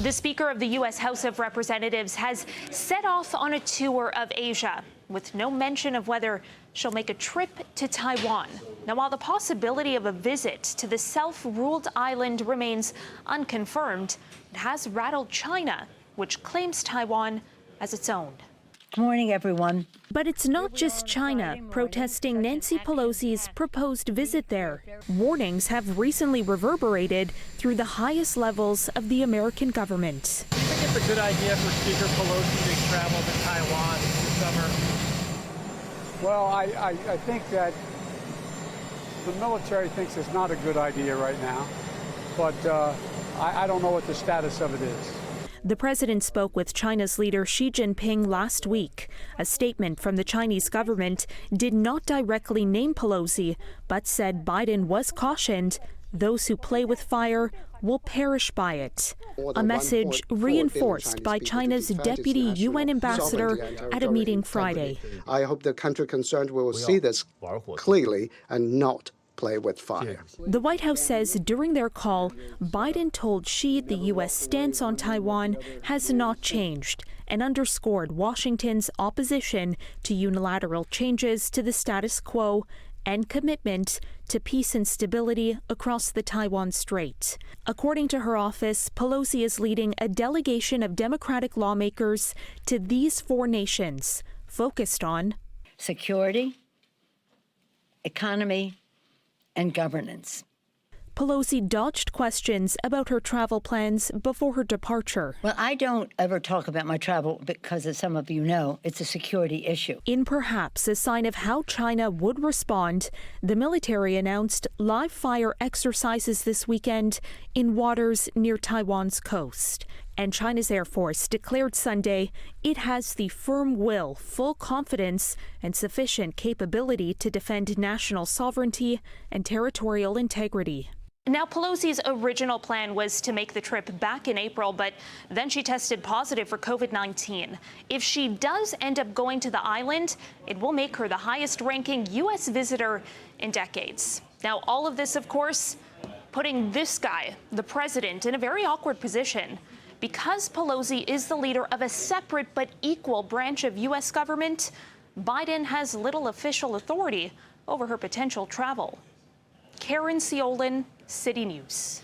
The Speaker of the U.S. House of Representatives has set off on a tour of Asia, with no mention of whether she'll make a trip to Taiwan. Now, while the possibility of a visit to the self-ruled island remains unconfirmed, it has rattled China, which claims Taiwan as its own. Good morning, everyone. But it's not just China protesting Nancy Pelosi's proposed visit there. Warnings have recently reverberated through the highest levels of the American government. Do you think it's a good idea for Speaker Pelosi to travel to Taiwan this summer? Well, I think that the military thinks it's not a good idea right now, but I don't know what the status of it is. The president spoke with China's leader Xi Jinping last week. A statement from the Chinese government did not directly name Pelosi, but said Biden was cautioned those who play with fire will perish by it. A message reinforced by China's deputy UN ambassador at a meeting Friday. I hope the country concerned will see this clearly and not play with fire. The White House says during their call, Biden told Xi the U.S. stance on Taiwan has not changed and underscored Washington's opposition to unilateral changes to the status quo and commitment to peace and stability across the Taiwan Strait. According to her office, Pelosi is leading a delegation of Democratic lawmakers to these four nations, focused on security, economy, and governance. Pelosi dodged questions about her travel plans before her departure. Well, I don't ever talk about my travel because, as some of you know, it's a security issue. In perhaps a sign of how China would respond, the military announced live fire exercises this weekend in waters near Taiwan's coast. And China's Air Force declared Sunday it has the firm will, full confidence, and sufficient capability to defend national sovereignty and territorial integrity. Now, Pelosi's original plan was to make the trip back in April, but then she tested positive for COVID-19. If she does end up going to the island, it will make her the highest-ranking U.S. visitor in decades. Now, all of this, of course, putting this guy, the president, in a very awkward position. Because Pelosi is the leader of a separate but equal branch of U.S. government, Biden has little official authority over her potential travel. Caryn Ceolin, City News.